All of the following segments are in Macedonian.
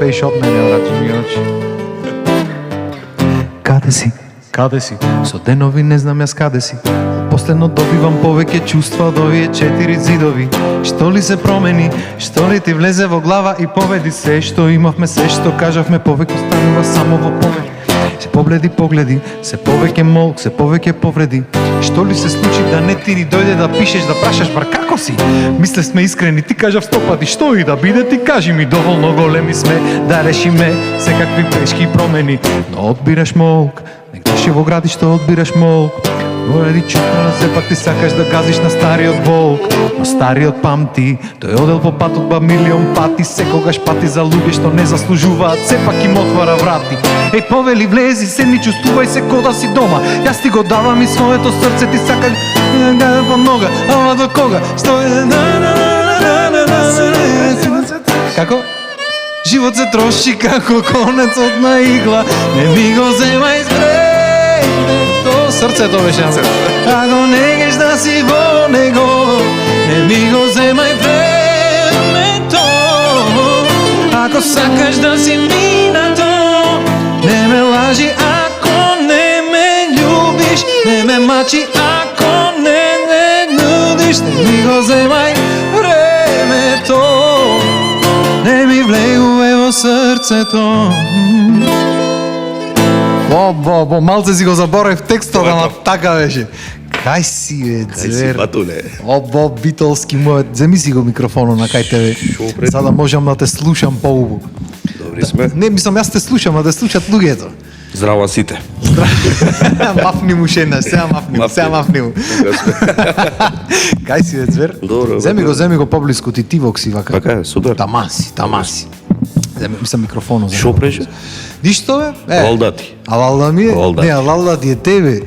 пееш од мене, брат, иначе. Каде си? Каде си? Со денови не знам јас каде си. Последно добивам повеќе чувства од овие 4 зидови. Што ли се промени? Што ли ти влезе во глава и победи се што имавме, се што кажавме, повеќе останува само во помек. Се погледи, се повеќе молк, се повеќе повреди. Што ли се случи да не ти ни дојде да пишеш, да прашаш, бар како си? Мисле сме искрени, ти кажав 100 пати, што и да биде, ти кажи ми, доволно големи сме да решиме секакви тешки промени. Но одбираш молк, некојше во градишто одбираш молк. Поради чупана, сепак ти сакаш да газиш на стариот волк. Но стариот памти, тој одел по патот ба милион пати. Секогаш пати за луѓе што не заслужуваат, сепак им отвара врати. Еј, повели, влези, седни, чувствувај се ко да си дома. Јас ти го давам и своето срце, ти сакаш да по нога, ама до кога? Што е? Како? Живот се троши како конецот на игла. Не ми го земај спрејдето. Срцето беше. Ако не геш да си во него, не ми го земај времето. Ако сакаш да си минато, не ме лажи. Ако не ме љубиш, не ме мачи. Ако не нудиш, не ми го земај времето. Не ми влегуве во срцето. Малце си го заборав текстот, ама така беше. Кај си, бе, звер? Битолски мојот. Земи си го микрофонот на кај тебе, за да можам да те слушам поубаво. Добри сме. Не, мислам, јас те слушам, а да слушат луѓето. Здраво сите. Мафни му шена, сега мафни му. Кај си, бе, звер? Добро. Земи го поблиску, ти тивок си, вака. Така е, супер. Таман си. Мислам микрофонот. Шо преше? Ништо, бе? Валдати. А валда ми е? Валдати. Не, а валдати е тебе.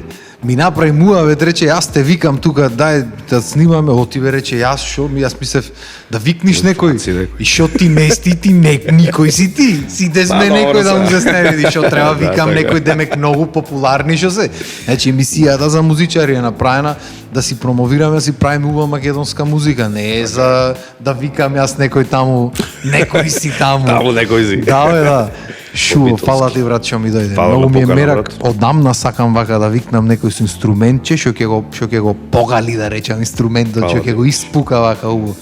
Ми направи муавет, рече, јас те викам тука, дај да снимаме, оти бе рече, јас мислев да викниш некој. И шо ти не си ти никој си ти. Сите сме некој да му се сневи, шо треба викам некој демек многу популарни шо се. Значи емисијата за музичари е направена да си промовираме, да си правиме убава македонска музика, не е за да викам јас некој таму, некој си таму. Таму некој си. Да, бе, да. Шо, фала ти, брат, што ми дојде. Многу ми е мерак, одамна сакам вака да викнам некој со инструментче, што ќе го погали, да речам, инструментот, што ќе го испука вака убаво.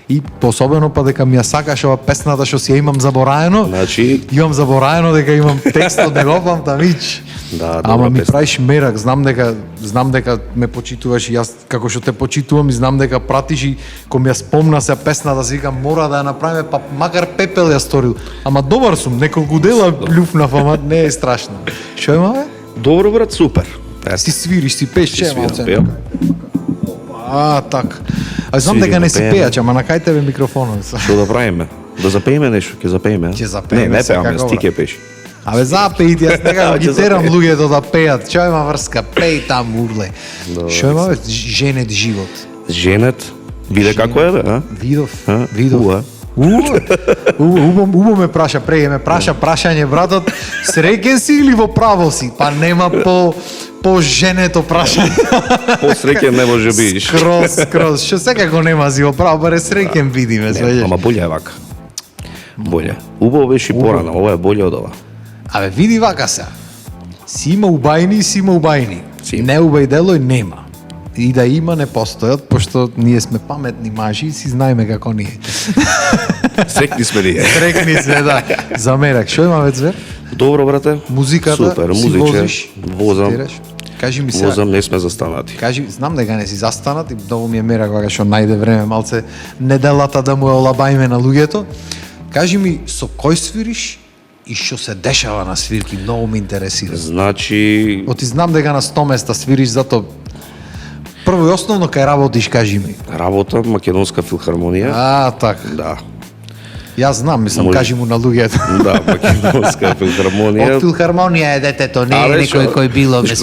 И пособено па дека ми ја сакаш ова песната што си ја имам забораено. Значи, имам забораено дека имам текстот, не го памтам ич. Да, ама ми правиш мерак, знам дека ме почитуваш и јас како што те почитувам и знам дека пратиш и кога ми ја спомна се песната, си викам мора да ја направиме, па макар пепел ја сторил. Ама добар сум, неколку дела плюфнав, ама не е страшно. Што има, бе? добро, брат, супер. Ти свириш, ти пееш, че малце. Пеам. Так. А знам дека не си пејач, ама на кај тебе микрофонот. Што да правиме? Да запееме нешто, ќе запееме. Ќе запееме, не пеаме, секако, ти ќе пееш. Абе запеи ти, јас некако ги терам луѓето да пеат. Што има врска? Пеј там урле. Што има, бе? Женет живот. Женет, биде како е, бе, а? Видов. Убо ме праша, ме праша прашање, братот, среќен си или во право си? Па нема по женето прашање. Посреќен не може бидиш. Скроз, што секако нема си во право, баре среќен видиме, свеѓаш. Ама болje е вака. Болje. Убаво беше и порано, ова е болje од ова. Абе, види вака се. Си има убајни и си има убајни. Не убај делој нема. И да има не постојат, пошто ние сме паметни мажи и си знаеме како ние. Срекни сме ние. Срекни сме, да. Замерак. Што има, ве, звер? Добро, брате. Музиката, супер, си возиш, возам. Кажи ми сега. Возам, не сме застанати. Кажи, знам дека не си застанат и многу ми е мерак вака што најде време малце неделата да му е олабајме на луѓето. Кажи ми, со кој свириш и што се дешава на свирки, многу ме интересира. Значи... Оти знам дека на 100 места свириш, зато прво и основно кај работиш, кажи ми. Работа, Македонска филхармонија. Така. Да. Јас знам, мислам, кажи му на луѓето. Да, Македонска филхармонија. Од филхармонија е детето, не е некој кој било без.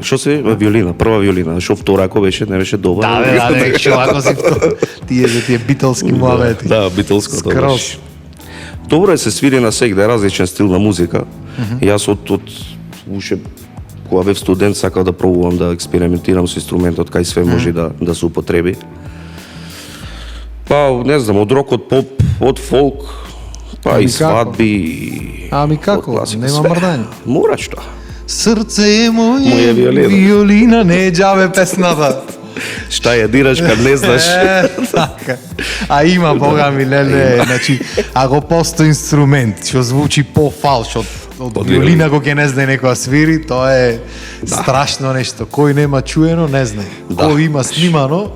Што се виолина, прва виолина, што втора ако беше, не беше добар. Да, што ако си тие битолски муавети. Да, битолско Скроз. Добро е се свири на сегде различен стил на музика. Јас од уште кога бев студент сакав да пробувам да експериментирам со инструментот, кај све може да се употреби. Па, не знам, од рок, од поп, од фолк, Па Ами и како? свадби. Ами како? од класика, Нема све. мрдање. Мора што. Срце е моје, Моја виолина. виолина, не е џабе песната. Шта ја дираш кад не знаеш. Така. А има, бога ми, леле, значи, ако постои инструмент што звучи по-фалш од Од виолина кој ќе не знае некоја свири, тоа е страшно нешто. Кој нема чуено, не знае. Да. Кој има снимано,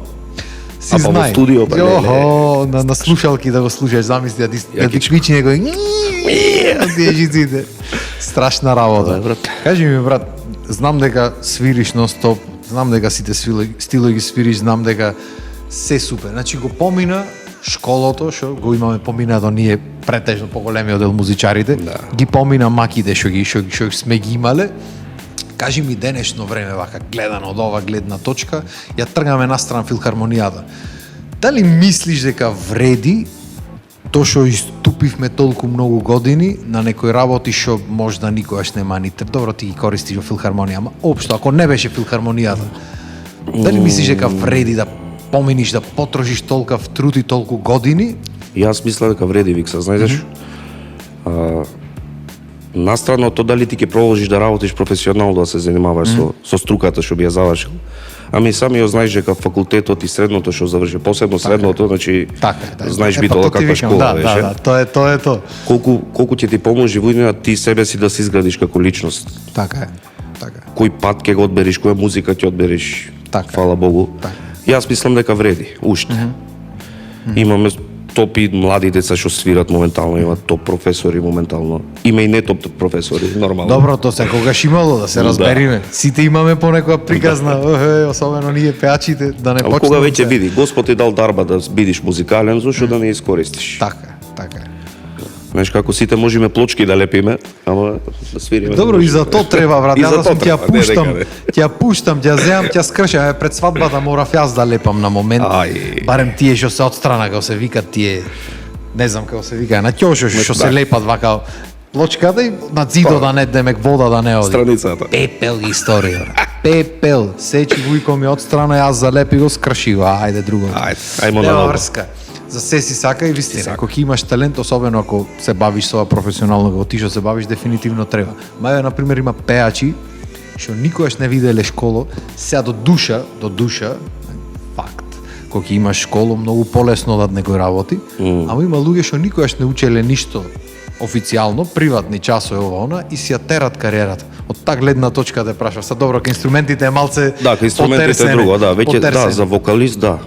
си А па во знае. студио, па, Јохо, на слушалки да го слушаш, замисли да ти квичи некој тие жиците. Страшна работа. Да, брат. Кажи ми, брат, знам дека свириш нон-стоп, знам дека сите стилови ги свириш, знам дека се супер. Значи го помина школото, што го имаме поминато ние претежно поголемиот дел музичарите, Да. ги помина маките што сме ги имале. Кажи ми денешно време, вака гледано од ова гледна точка, ја тргаме настрана филхармонијата. Дали мислиш дека вреди тоа што иступивме толку многу години на некои работи што можда никогаш нема ни добро ти ги користиш во филхармонија, ама општо ако не беше филхармонијата, дали мислиш дека вреди да поминиш да потрошиш толкав труд и толку години? Јас мислам дека вреди, Викса, знаеш. Настрано од тоа дали ти ќе продолжиш да работиш професионално, да се занимаваш со струката што би ја завршил. Ами сами ја знаеш дека факултетот и средното што заврши, посебно средното, значи Така, знаеш Па битола тоа ти каква викам, школа беше. Да, тоа е тоа. Колку ќе ти поможи во иднина ти себе си да се изградиш како личност. Така е. Така е. Кој пат ќе го одбереш, која музика ќе одбереш. Така. Фала Богу. Така. Јас мислам дека вреди, уште. Имаме топи млади деца што свират моментално, има топ професори моментално. Има и не топ професори, нормално. Добро, тоа секогаш имало, да се разбериме. Сите имаме понекоја приказна, особено ние пеачите, да не А почнеме. кога веќе види, Господ ти дал дарба да бидиш музикален, зашто да не искористиш? Така, така е. Знаеш како сите можеме плочки да лепиме, ама да свириме. Добро, и за тоа треба, брат. И Јас за да тоа сум ќе треба, не дека пуштам, ќе земам, ќе скршам. Пред свадбата морав јас да лепам на момент. Ај. Барем тие што се отстрана, како се викат тие, не знам како се вика, на ќошо што се да. лепат вака плочката и на зидот да не демек вода да не оди. Страницата. Пепел историја, брат. Пепел. Сечи вујко ми отстрана, јас залепи го, скрши го, ајде друго. Ајмо на Нема ново. врска. За се си сака и вистина. Ако ќе имаш талент, особено ако се бавиш со ова професионално, како ти што се бавиш, дефинитивно треба. Маје, например, има пеачи што никогаш не виделе школо, сега до душа, факт. Кога ќе имаш школо, многу полесно дат некои работи, ама има луѓе што никогаш не учеле ништо официјално, приватни часови ова она и си ја терат кариерата. Од таа гледна точка те прашав. Са добро, кај инструментите е малце Да, кај инструментите е друго, да, веќе да, потерсене. за вокалист да,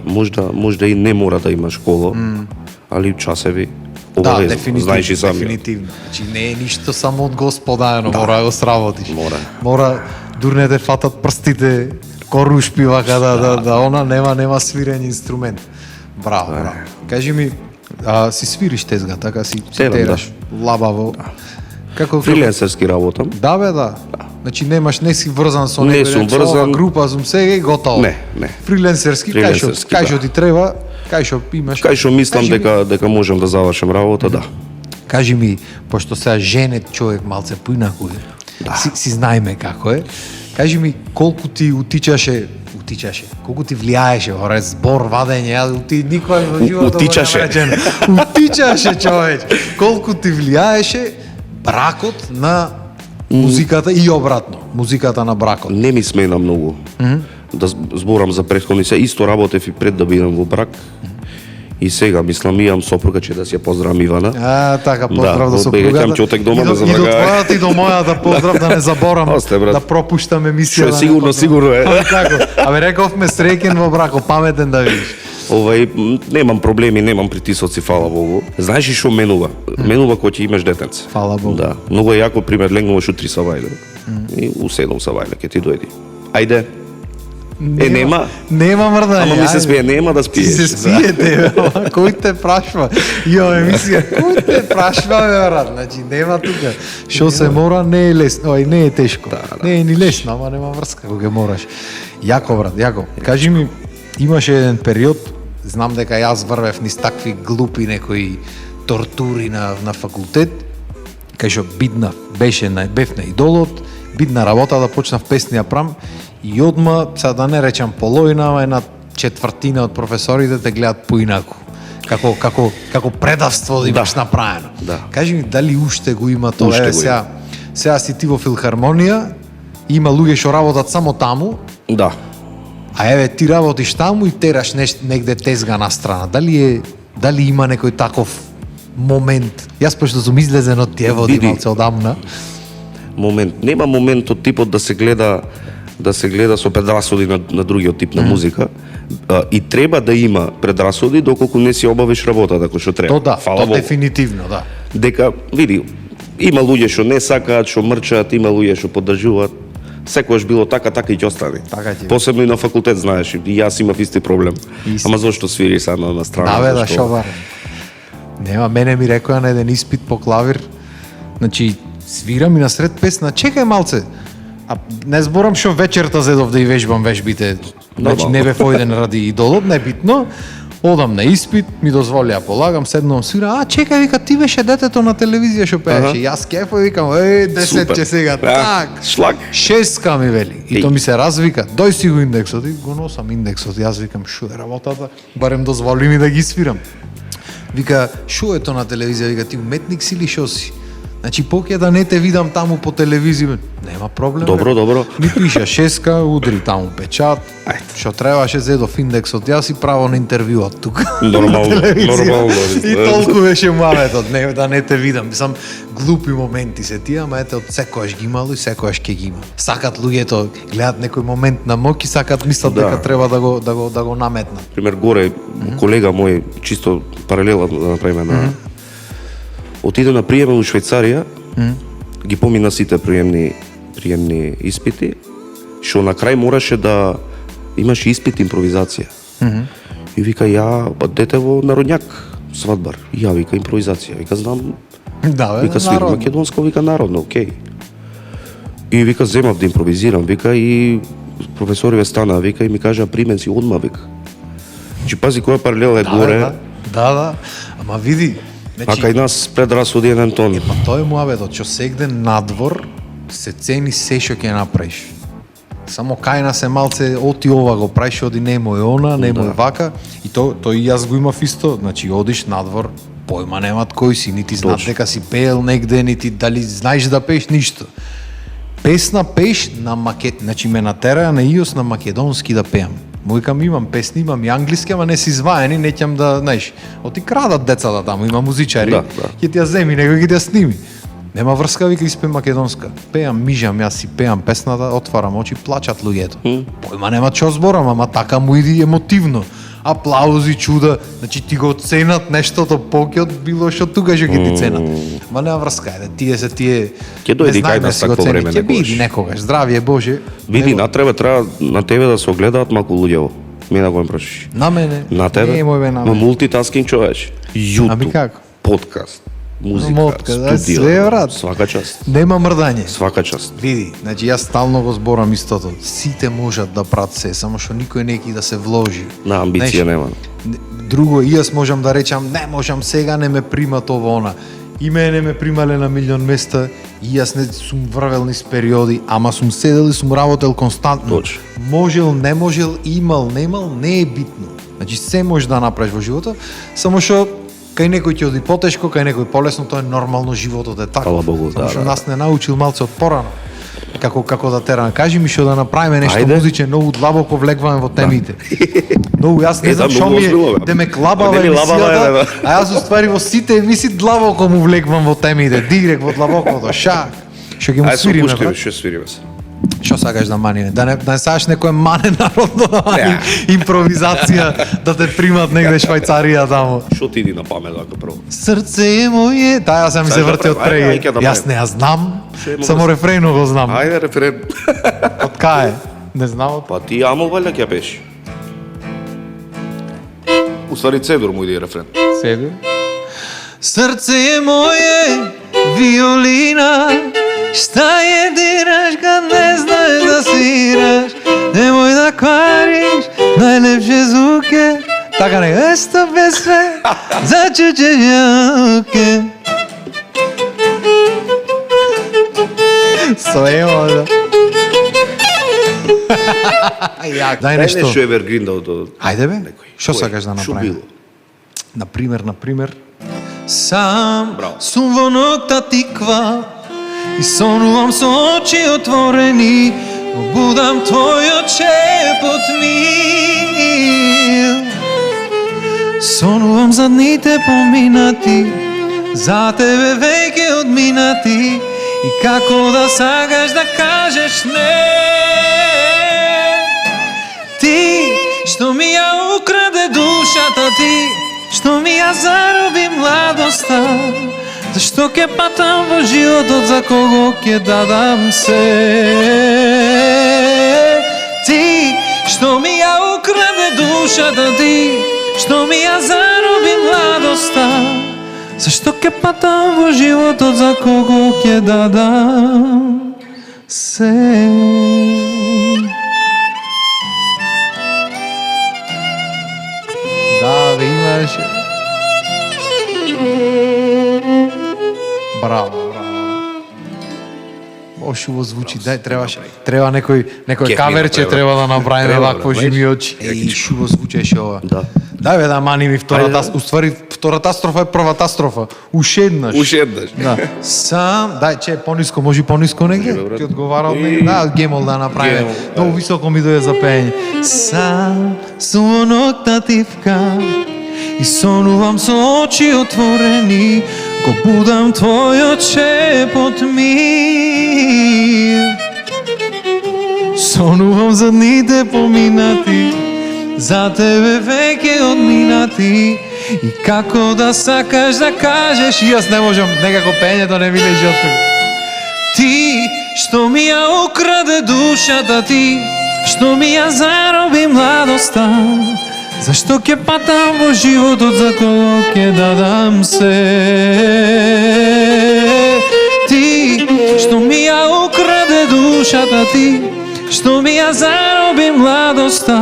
можда и не мора да има школа, али часеви Да, обавезно, дефинитивно, знаеш и сам. дефинитивно. Значи не е ништо само од Господа, но мора да го сработиш. Мора. Дурнете фатат прстите, корушпи вака да она нема свирење инструмент. Браво, браво. Кажи ми, си свириш тезга, така си Терам, тераш, лабаво. Како Фриленсерски работам. Да бе, да. Значи не си врзан со Не некој, сум со ова врзан. група сум сега и готово. Не, не. Фриленсерски, Фриленсерски, кај што да. ти треба, кај што имаш. Кај што мислам Кажи ми- дека можам да завршам работа, да. Кажи ми, пошто сега женет човек малце поинаку е, си знаеме како е, кажи ми колку ти утичаше, колку ти влијаеше, оре збор, вадење, ти никој во животот Утичаше. Утичаше човеч. Колку ти влијаеше бракот на музиката и обратно, музиката на бракот. Не ми смена многу. Да зборам за претходни се, исто работев и пред да бидам во брак. И сега мислам имам сопруга че да си ја поздравам Ивана. Така, поздрав Да, до бега, сопругата. ќе отек дома И да до забрагава. твојата и до мојата поздрав, да не заборам Осте, брат. да пропуштам емисија. Што е да не сигурно, поздравам. сигурно е. Тако. Абе рековме среќен во брако, паметен да видиш. Немам проблеми, немам притисоци, фала Богу. Знаеш и што менува? Менува кога ќе имаш детенце. Фала Богу. Да. Многу е јако, пример, легнуваш утре са вајле. И у 7 са вајле, ќе ти дојди. Ајде. Нема. Нема мрдање. Ама ми се ајде. спие, нема да спиеш. Ти се спиете, ама кој те прашва? Ја емисија, кој те прашва, бе, брат? Значи нема тука. Што се мора не е лесно, не е тешко. Не е ни лесно, ама нема врска кога ќе мораш. Јако, брат, јако. Кажи ми, имаше еден период, знам дека јас врвев низ такви глупи некои тортури на факултет, кај што бев на идолот, бидна работа да почнав песни да прам и одма, сега да не речам половина, ама една четвртина од професорите те гледат поинаку. како предавство да имаш направено. Да. Кажи ми дали уште го има тоа? Уште Еве го сега си ти во филхармонија, има луѓе што работат само таму, Да. а еве ти работиш таму и тераш негде тезга на страна. Дали има некој таков момент? Јас пошто сум излезен од тие води Види. малце одамна. Момент. Нема момент од типот да се гледа со предрасуди на другиот тип на музика. И треба да има предрасуди доколку не си обавиш работата кој што треба. То да, Фала то Богу. дефинитивно, да. Дека види, има луѓе што не сакаат, што мрчаат, има луѓе што поддржуваат. Секогаш било така и ќе остане. Така ќе. Посебно и на факултет, знаеш, и јас имав исти проблем. Исти. Ама зошто свири са на страна? Да, бе, да, зашто? шо барем. Нема, мене ми рекоа на еден испит по клавир, значи, свирам и насред песна, чекај малце, а не зборам што вечерта зедов да и вежбам вежбите, значи не бев ојден ради идолот, небитно, одам на испит, ми дозволија полагам, седнувам свира, чекај, вика, ти беше детето на телевизија што пееше, јас кефо, викам, 10 Супер. ќе сега, так, Шлаг. 6 ми вели. И Еј. то ми се развика. Дој си го индексот и го носам индексот. Јас викам, шо е работата? Барем дозволи ми да ги свирам. Вика, шо е то на телевизија? Вика, ти уметник си или шо си? Значи, поќе да не те видам таму по телевизија, нема проблем. Добро, бе. добро. Ми пиша 6, удри таму печат. Ајде. Што требаше зедов индексот. Јас и право на интервју од тука. Нормално, На телевизија. нормално. И толку беше муаветот, не да не те видам. Сам глупи моменти се тие, ама ете од секојаш ги имало и секојаш ќе ги има. Сакат луѓето, гледат некој момент на моќ и сакат мислат Да. дека треба да го наметнат. Пример горе колега мој чисто паралела да направиме на отиде на приеме у Швајцарија, ги помина сите приемни испити, што на крај мораше да имаш испит импровизација. И вика па дете во народњак свадбар. И ја вика импровизација. Вика знам, Да, бе, вика свирам народно. македонско, вика народно, окей. И вика земав да импровизирам, вика и професориве стана, вика и ми кажа примен си одма, вика. Значи пази која паралела е горе, Да. Ама види, а значи, кај нас предрасуди еден тон. па тоа е муабетот, што сегде надвор се цени се што ќе направиш. Само кај нас е малце оти ова го правиш, оди немој она, немој вака, и то и јас го имав исто, значи одиш надвор, појма немат кој си, нити знаат Точно. дека си пеел негде, нити дали знаеш да пееш ништо. Песна пееш на значи ме натераа на ИОС на македонски да пеам. Му викам имам песни, имам и англиски, ама не си зваени, не ќам да, знаеш, оти крадат децата таму, има музичари, Да. ќе ти ја земи, некој ќе ти ја сними. Нема врска, вика, испеам македонска. Пеам, мижам, јас си пеам песната, отварам очи, плачат луѓето. Појма нема што зборам, ама така му иди емотивно. Аплаузи, чуда, значи ти го ценат нештото поќе од било што тука ќе ти ценат. Ма нема врска, тие се тие. Ќе дојде не и кај знаеме нас си го такво цени. време Ќе биде некогаш. некогаш, здравје Боже. Види, Него- треба на тебе да се огледаат малку луѓе. Ми да го им прашиш. На мене. На тебе? Немој бе на Но мене. мултитаскинг човече. YouTube, Ами како? подкаст, музика, Мотка, да, студио. све, брат. Свака част. Нема мрдање. Свака част. Види, значи јас стално го зборам истото. Сите можат да прават се, само што никој неки да се вложи. На амбиција Знаеш, нема. Друго, и јас можам да речам, не можам сега, не ме примат ова она. И мене ме примале на милион места, и јас не сум врвел низ периоди, ама сум седел и сум работел константно. Точно. Можел, не можел, имал, немал, не е битно. Значи се можеш да направиш во животот, само што кај некој ќе оди потешко, кај некој полесно, тоа е нормално, животот е така. Фала Богу, Само да, што да, нас не научил малце од порано. Како да тераме. Кажи ми што да направиме нешто Ајде. музиче, многу длабоко влегваме во темите. Многу, јас не знам да, што многу ми е, озбилно, бе. да ме клабава Не ми лабава, емисијата, бе. а јас уствари во сите емисии длабоко му влегвам во темите, директ во длабокото, шак. Што ќе му Ајде се свириме, опуштиме, брат? ќе свириме се. Што сакаш да маниме? Да не сакаш некој мане народно да мани импровизација, да те примат негде Швајцарија таму. Што ти иди на памет така прво? Срце е моје, таа ја ми се Сакаш да врти од правим? Ајде, преги. ајде да Јас правим. не ја знам, Ше, мога само да- рефренот го знам. Ајде, референ. Од кај? Не знам од Па ти амо валја ќе пеш. Уствари цедур му иди рефрен. себе. Срце е моје, виолина, шта ја дираш кад не знаеш да свираш, немој да квариш најлепше звуке, така не есто без све, зачучеш јауке. Своје, да. Дај Дај нешто. нешто Evergreen да од Ајде бе, некој. што Кој? сакаш да Што направиме? било? Например, сам Браво. сум во ноќта тиква и сонувам со очи отворени, но будам твојот шепот мил. Сонувам за дните поминати, за тебе веќе одминати, и како да сакаш да кажеш не. Ти, што ми ја украде душата, ти, што ми ја зароби младоста, зашто ќе патам во животот, за кого ќе дадам се. Ти, што ми ја украде душата, ти, што ми ја зароби младоста, зашто ќе патам во животот, за кого ќе дадам се. Да, имаш. Браво. Ошуво звучи, дај, треба некој Кеф каверче ми треба да направиме Треба, вакво бре, жими очи. Еј, шуво звучеше ова. Да. Дај бе да мани ми втората, уствари втората строфа е првата строфа. Уште еднаш. Да. Сам, дај, че пониско, може пониско негде? Може, брат. Ти одговара од негде? Да, гемол да направиме. Гемол, Многу високо ми дојде за пење. Сам сум во ноќта тивка и сонувам со очи отворени, го будам твојот шепот мил. Сонувам за дните поминати, за тебе веќе одминати, и како да сакаш да кажеш, и јас не можам, некако пењето не ми лежи од тука. Ти, што ми ја украде душата, ти, што ми ја зароби младоста, зашто ќе патам во животот, за кого ќе дадам се. Ти, што ми ја украде душата, ти, што ми ја зароби младоста,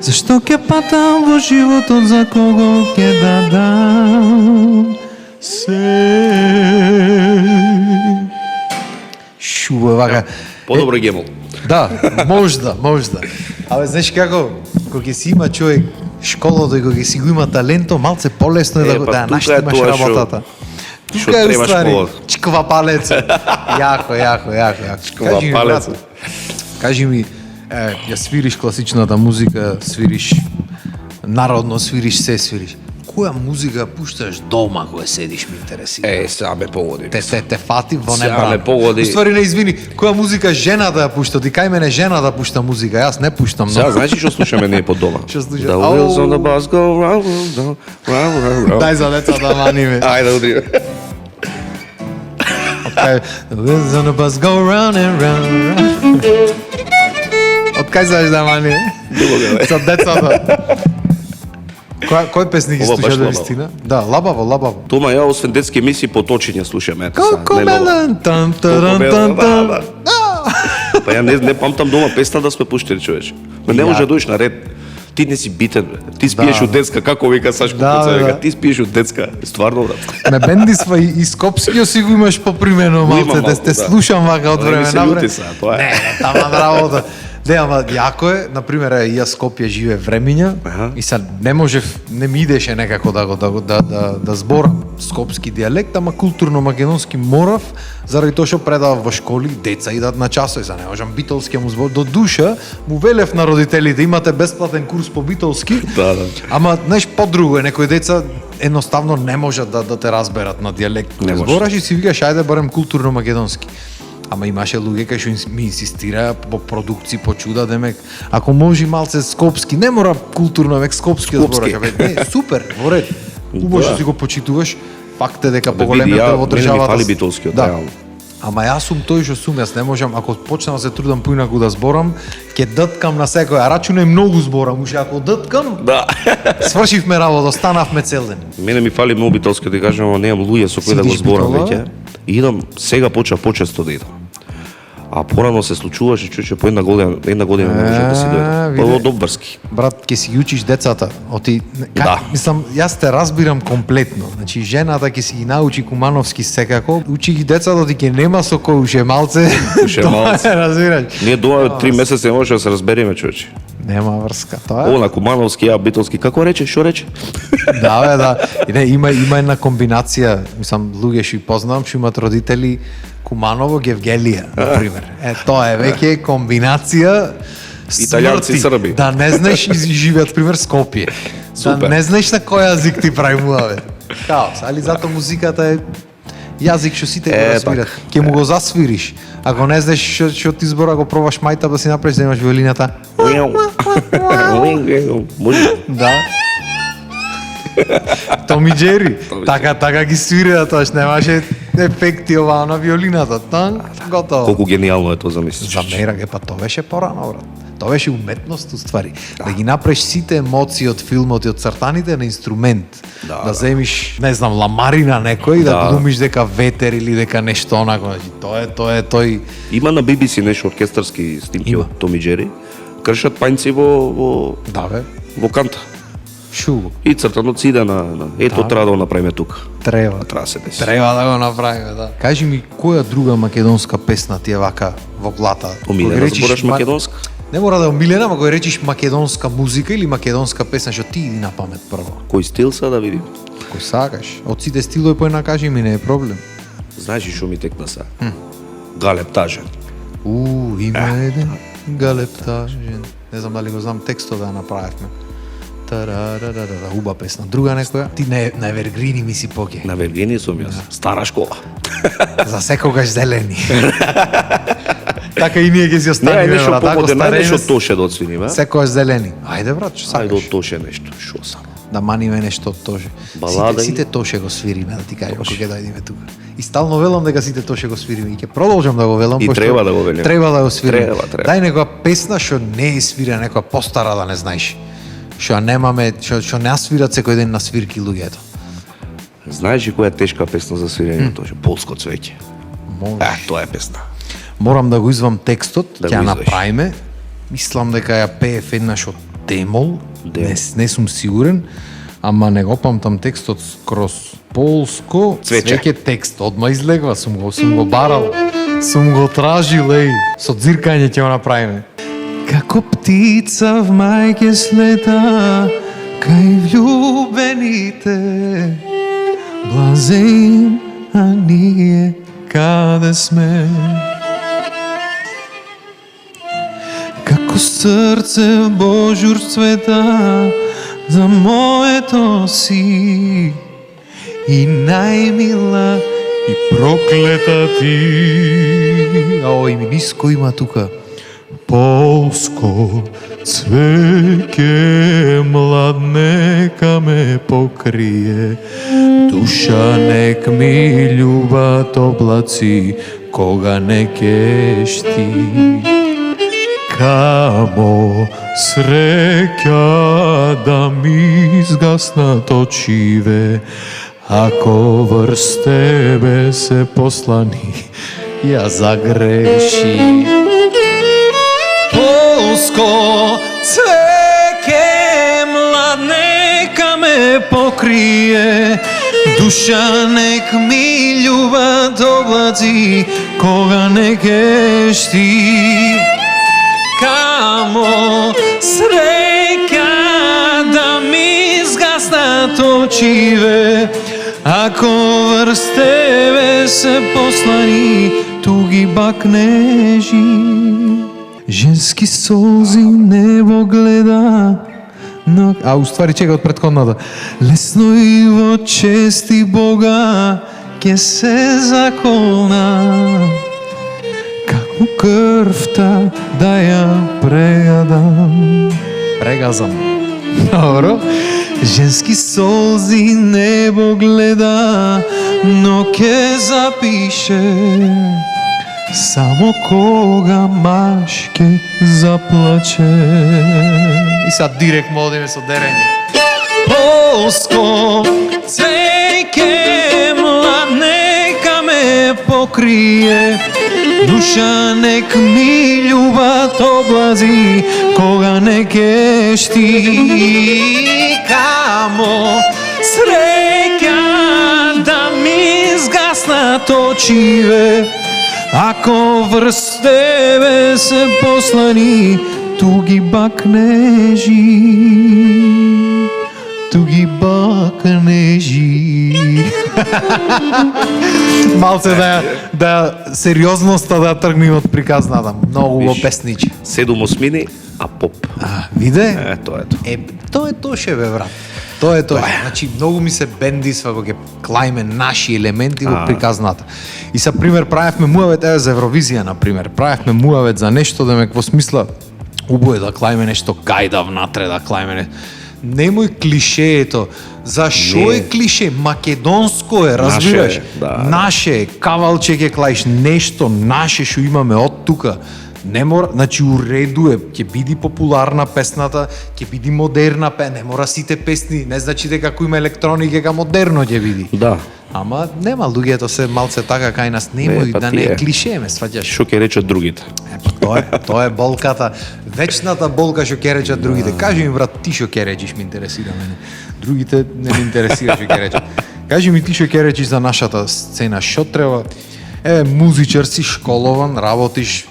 зашто ќе патам во животот, за кого ќе дадам се. Шуба вака. Подобро гемол. Да, можда. Абе, знаеш како, кога ќе си има човек школото и кога ќе си го има таленто, малце полесно е да па тука наштимаш е тоа работата. што Тука е требаш уствари, повод. чиква палец. Јако. Чиква палец. Кажи ми, ја свириш класичната музика, свириш народно, свириш се свириш. Која музика пушташ дома кога седиш, ми интересира? Сега ме погоди. Те фати во Сега небрано. ме погоди. Уствари не извини, која музика жена да ја пушта? Ти кај мене жена да пушта музика, јас не пуштам. Сега знаеш што слушаме ние под дома? Што слушаме? The wheels on the bus go round, round, round, round. Дај за деца да маниме. Ајде, удри. Okay. The wheels on the bus go round and round and round. Од кај знаеш да мани? За децата. Кој песни ги Ова баш слушаш лабаво. вистина? Да, лабаво. Тома, ја освен детски емисии поточења слушаме. Ето сега, Колко не нова. мелан, тан, таран, тан, тан. Да. Па ја не памтам дома песна да сме пуштили, човече. Ме не може да дојдеш на ред. Ти не си битен, бе. Ти спиеш Да. од детска, како вика Сашко Да, Куца, да. вика, ти спиеш од детска. Стварно, брат. Ме бендисва и Скопскиот си го имаш попримено Го имам малце, малку, те да. слушам вака од Не ми време се на љути време. сега, тоа е. Не, тама работа. Не, ама јако е, например, јас Скопје живе времиња Аха. и sad не можев, не ми идеше некако да зборам скопски дијалект, ама културно македонски морав, заради тоа што предавав во школи, деца идат на часови, за не можам битолски му збор. До душа му велев на родителите, имате бесплатен курс по битолски. Да. Ама знаеш подруго е, некои деца едноставно не можат да те разберат на дијалект. Не Не може. збораш и си викаш ајде барем културно македонски. Ама имаше луѓе кај што ми инсистира по продукција, по чуда, демек, ако може малце скопски, не мора културно, век скопски да Скопски. збораш. Не, супер, во ред. Убаво што Да. си го почитуваш, факт е дека Бе, види, поголемите ја- во мене ми државата. фали битолскиот, да. реално. Ама јас сум тој што сум, јас не можам, ако почнам да се трудам поинаку да зборам, ќе дъткам на секој, а рачуне многу зборам, уште ако дъткам, Да. свршивме работа, останавме цел ден. Мене ми фали многу битолски, да кажам, ама немам луѓе со кои да го Сидиш зборам битола? веќе. И идам, сега почна почесто да идам. А порано се случуваше, чуče по една година не може да си дојде. виде. Па од Обврски. Брат, ќе си ги учиш децата. Оти, Да. Мислам, јас те разбирам комплетно. Значи, жената ќе си ги научи кумановски секако, учи ги децата, ти ќе нема со кој уште малце. Уште Тоа малце. е, разбираш. Ние дома 3 месеци не може да се разбереме, човече. Нема врска. Тоа е. Ова на Кумановски, ја Битолски, како рече, што рече? Да, бе, да. И не, има една комбинација, мислам, луѓе што познавам, што имаат родители Куманово, Гевгелија, например. Тоа е веќе комбинација Италијанци, смрти. Срби. Да не знаеш и живеат, пример, Скопје. Да Супер. не знаеш на кој јазик ти правимува, бе. Хаос, али зато музиката е јазик што сите го разбират. Ќе му го засвириш. Ако не знаеш што ти збора, го пробаш мајта да си направиш да имаш виолината. Може. Да. Томи Джери, така ги свирија, тоаш немаше ефекти оваа на виолината. Тан, готово. Колку гениално е тоа, замислиш. За мера ге, па тоа беше порано, брат. Тоа беше уметност, уствари. Да ги направиш сите емоции од филмот и од цртаните на инструмент. Да земиш, не знам, ламарина некој, да глумиш дека ветер или дека нешто онако. Тоа е тој... Има на BBC нешто оркестарски снимки Има. од Томи Джери. Кршат пајнци во Да, бе. канта. Шуго. И цртанот си иде на ето треба да го направиме тука. Треба. Треба да се деси. Треба да го направиме, да. Кажи ми, која друга македонска песна ти е вака во глата? Омилена, Кога речиш збораш македонска? Не мора да е омилена, ама кога речиш македонска музика или македонска песна, што ти иди на памет прво? Кој стил са да видим? Кој сакаш? Од сите стилови по една кажи ми, не е проблем. Знаеш ли што ми текна са? Галеб Тажен. Има еден галептажен. Не знам дали го знам текстот да ја направивме. Тарарарара, уба песна. Друга некоја? Ти на Евергрини ми си поке. На Вергени сум јас. Стара школа. За секогаш зелени. Така и ние ќе си Не, останеме, нешто брат. Ако помодерно, стареме, нешто Тоше да отсвиниме. секогаш зелени. Ајде, брат, што Ајде од сакаш? Тоше нешто. Шо само? Да маниме нешто од Тоше. Балада Сите Тоше го свириме, да ти кажам, кога ќе дојдеме тука. И стално велам дека сите Тоше го свириме и ќе продолжам да го велам, И пошто треба да го велиме. Треба да го свириме. Треба. Дај некоја песна што не е свирена, некоја постара да не знаеш. Што ја немаме, што не ја свират секој ден на свирки луѓето. Знаеш ли која е тешка песна за свирење Тоше? Полско цвеќе. Може. Тоа е песна. Морам да го извам текстот, Да ќе ја го извадиш. направиме. Мислам дека ја пеев еднаш од Демол, Демол. не сум сигурен, ама не го памтам текстот скроз. Полско, Цвече. свеќе текст, одма излегва, сум го барал, сум го тражил, еј, со дзиркање ќе го направиме. Како птица в мајке слета, кај влюбените, блазен, а ние каде сме? Како срце божур цвета за моето си и најмила и проклета ти. Ао, ми ниско има тука. Полско цвеќе млад нека ме покрие, душа нек ми љубат облаци кога не кешти. Камо среќа да ми изгаснат очиве, ако врз тебе се послани ја загреши. Полско цвеќе млад нека ме покрие, душа нек ми љубат облаци кога не кешти. Камо среќа да ми изгаснат очиве, ако врз тебе се послани туги бакнежи. Женски солзи небо гледа, но... уствари чека од претходната. Лесно и во чести Бога ке се заколна, како крвта да ја прејадам. Прегазам. Добро. Женски солзи небо гледа, но ке запише само кога маш ке заплаче. И сега директ модиме со дерење. Полско цвеќе млад нека ме покрие, душа нек ми љубат облази кога не кешти. Камо среќа да ми изгаснат очиве, ако врз тебе се послани туги бакнежи, туги бакнежи. Малце да сериозноста да тргнем од приказната. Многу го песниче. 7 осмини, а поп. Виде? Тоа е тоа. Тоа е тоше, бе, брат. Тоа е тоа. Значи, многу ми се бендисва кога ќе клајме наши елементи во приказната. И за пример правевме муавет, еве за Евровизија, на пример, правевме муавет за нешто да ме во смисла убое да клајме нешто гајда внатре, да клајме Немој клишеето. Зашо е клише? Македонско е, разбираш? Наше е, кавалче ќе клаиш нешто наше што имаме од тука. Не мора, значи уреду е, ќе биде популарна песната, ќе биде модерна не мора сите песни, не значи дека ако има електроника дека модерно ќе биде. Да. Ама нема, луѓето се малце така кај нас, немој да не е клише, ме сваќаш. Што ќе речат другите? Тоа е болката, вечната болка што ќе речат другите. Кажи ми, брат, ти што ќе речиш, ме интересира мене. Другите не ме интересира што ќе речат. Кажи ми ти што ќе речиш за нашата сцена, што треба? Музичар си, школован, работиш,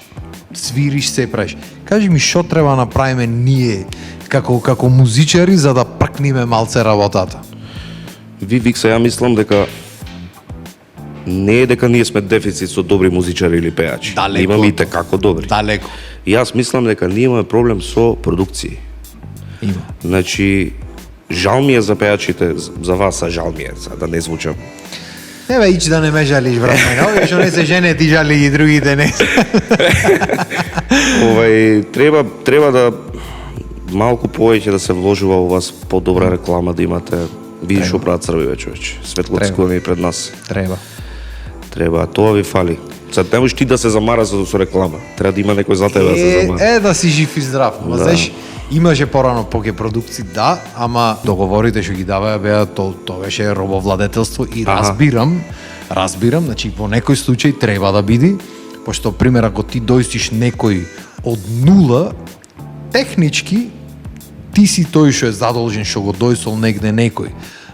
свириш, се правиш. Кажи ми што треба направиме ние како музичари за да пркниме малце работата. Викса, ја мислам дека не е дека ние сме дефицит со добри музичари или пеачи. Далеко. Имаме и како добри. Далеко. И јас мислам дека ние имаме проблем со продукции. Има. Значи, жал ми е за пеачите, за вас, жал ми е, да не звучам. Не бе, ич да не ме жалиш, брат, мене. Овие што не се жене, ти жали и другите не. Треба да малку повеќе да се вложува во вас, подобра реклама да имате. Видиш што прават Србиве, човече. Светлоцко е пред нас. Треба, тоа ви фали. Сад не можеш ти да се замара со реклама. Треба да има некој за тебе да се замара. Да си жив и здрав. Ма знаеш, имаше порано поке продукции, да, ама договорите што ги даваа беа тоа беше робовладетелство и разбирам, значи во некој случај треба да биде, пошто пример ако ти дојстиш некој од нула, технички ти си тој што е задолжен што го дојсол негде некој.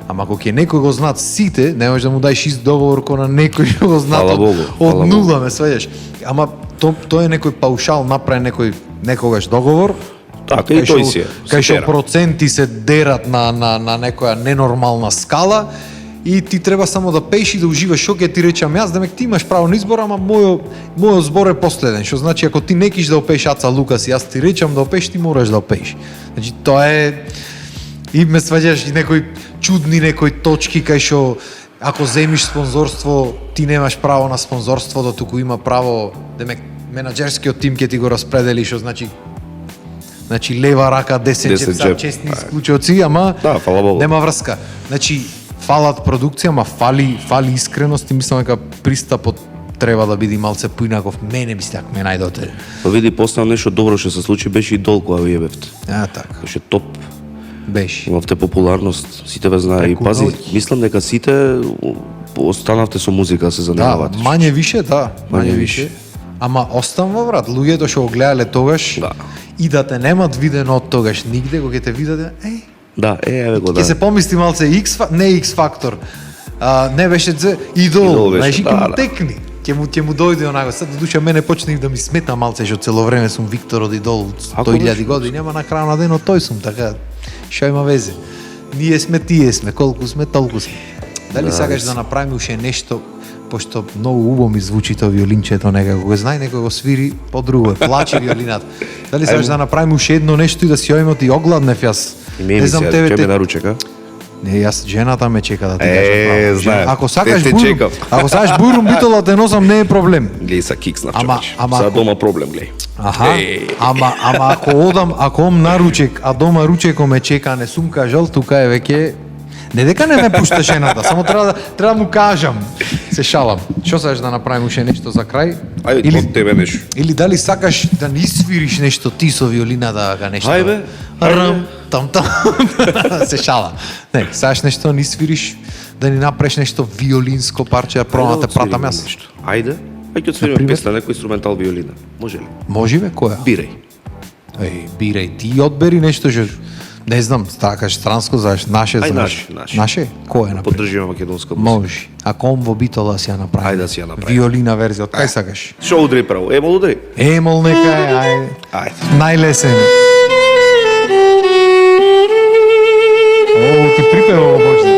Ама ако ќе некој го знаат сите, не можеш да му даеш ист договор ко на некој што го знаат од нула, ме сваѓаш. Ама тоа е некој паушал, направи некогаш договор. Така и тој си е. Кај што проценти се дерат на некоја ненормална скала и ти треба само да пееш и да уживаш. Што ќе ти речам јас, демек ти имаш право на избор, ама мојот збор е последен. Што значи ако ти не киш да опееш Аца Лукас и јас ти речам да опееш, ти мораш да опееш. Значи тоа е и ме сваѓаш и некои чудни точки кај што ако земиш спонзорство, ти немаш право на спонзорството, туку има право, демек менаџерскиот тим ќе ти го распредели, што значи лева рака, десен джеп, честни исклучоци, ама нема врска. Значи фалат продукција, ама фали искреност и мислам дека пристапот треба да биде малце поинаков. Мене би стак ме најдоте. Види, постана нешто добро што се случи, беше Идол кога ви ебевте. Така. Беше топ. Беше. Имавте популарност, сите ве знае. И пази, мислам дека сите останавте со музика да се занимавате. Да, мање више. Ама останува, брат, луѓето што го гледале тогаш и да те немат видено од тогаш нигде, кога ќе те видат, еве го, ќе се помисли малце не X фактор. Не беше Идол, знаеш, ќе му текни. Ќе му дојде онака. Сад душа мене почне да ми смета малце што цело време сум Виктор од Идол 100.000 години, ама на крај на денот тој сум, така. Што има везе? Ние сме, тие сме, колку сме, толку сме. Дали сакаш да направиме уште нешто, пошто многу убаво ми звучи тоа виолинчето некако, го знае некој го свири по-друго, плаче виолината. Дали сакаш да направиме уште едно нешто и да си ојмот и огладнев јас? Не знам тебе ќе ме наручека. Не, јас жената ме чека да ти кажам. Знаем. Ако сакаш бурум битола те носам, не е проблем. Глеј са кикснав човече. Са дома проблем, глеј. Ама ако одам на ручек, а дома ручеко ме чека, не сум кажал, тука е веќе не дека не ме пушта жената, само треба да му кажам. Се шалам. Што сакаш да направиме уште нешто за крај? Ајде, од тебе нешто. Или дали сакаш да ни свириш нешто ти со виолината, нешто? Ајде. Там. Се шала. Не, сакаш нешто да ни свириш, да ни направиш нешто виолинско парче, да пробам да те пратам јас. Ајде. Ајде отсвириме песна, некој инструментал виолина. Може ли? Може бе, која? Бирај. Бирај, ти одбери нешто што Не знам, такаш странско, знаеш, наше Ај, знаеш. наше. Наше? Кој е направи? Поддржуваме македонска музика. Може. А ком во битола си ја направи? Ајде да си ја направи. Виолина верзија, од кај сакаш? Шо удри право? Емол удри? Емол нека е, ајде. Ајде. Најлесен. О, ти припева во Божи.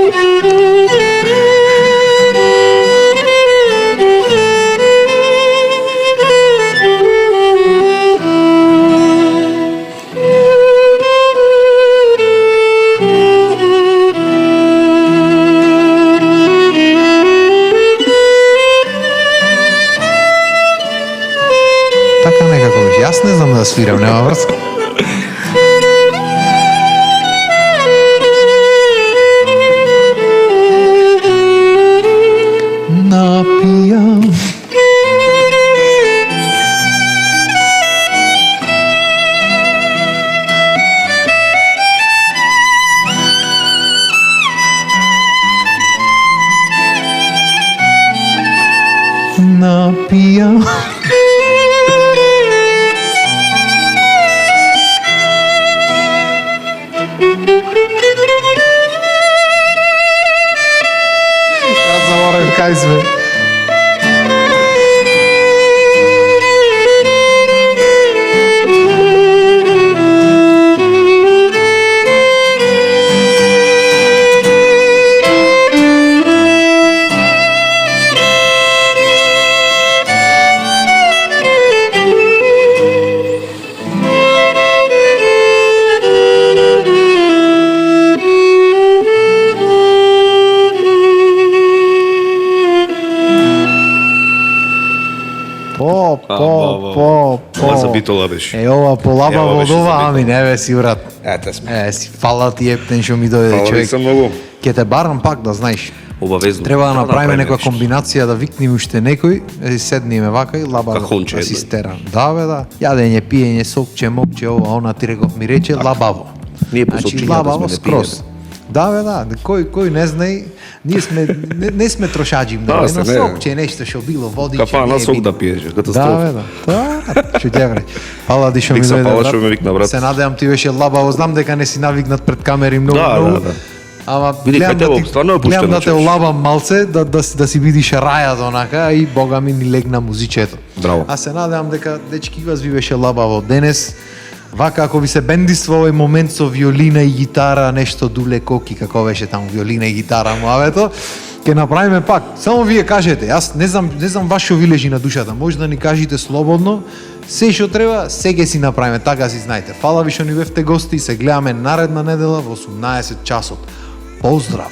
Така некако беше. Јас не знам да свирам, нема врска. Напијам. Напијам. Јас заборавив кај сме. Ова за битола беше. Е, ова полабаво Ова од беше за ова, битола. ами не бе си брат. Ете сме. Си фала ти ептен што ми дојде Фала ви човек. се многу. Ќе те барам пак да знаеш. Обавезно. Треба да направиме некоја нешто. комбинација да викнеме уште некој, да си седнеме вака и лаба Кахонче да си едно. стера. Да бе, да. Јадење, пиење, сокче, мокче, ова, она ти реков ми рече лабаво. Ние по сокчињата сме, лабаво не скроз. пиеме. Да бе, да. Кој не знае, ние сме не сме трошаџи многу. Да, сте, Едно не. сокче нешто што било водиче. Кафана не е сок било. да пиеше, Да, катастрофа. бе, да. Да, што ќе вре. Фала ти што ми Викса, дојде, фала брат. што ме викна, брат. Се надевам ти беше лабаво. Знам дека не си навигнат пред камери многу, Да, многу. да, да. Ама Види, гледам кај тебе ти- стварно е пуштено, гледам да те човече. олабам малце, да си видиш рајат онака и бога ми ни легна музичето. Браво. А се надевам дека дечки вас ви беше лабаво денес. Вака ако ви се бендиства овој момент со виолина и гитара, нешто дуле коки, како беше таму виолина и гитара муавето, ќе направиме пак. Само вие кажете, јас не знам вас што ви лежи на душата. Може да ни кажете слободно, се што треба, се ќе си направиме, така си знаете. Фала ви што ни бевте гости и се гледаме наредна недела во 18 часот. Поздрав!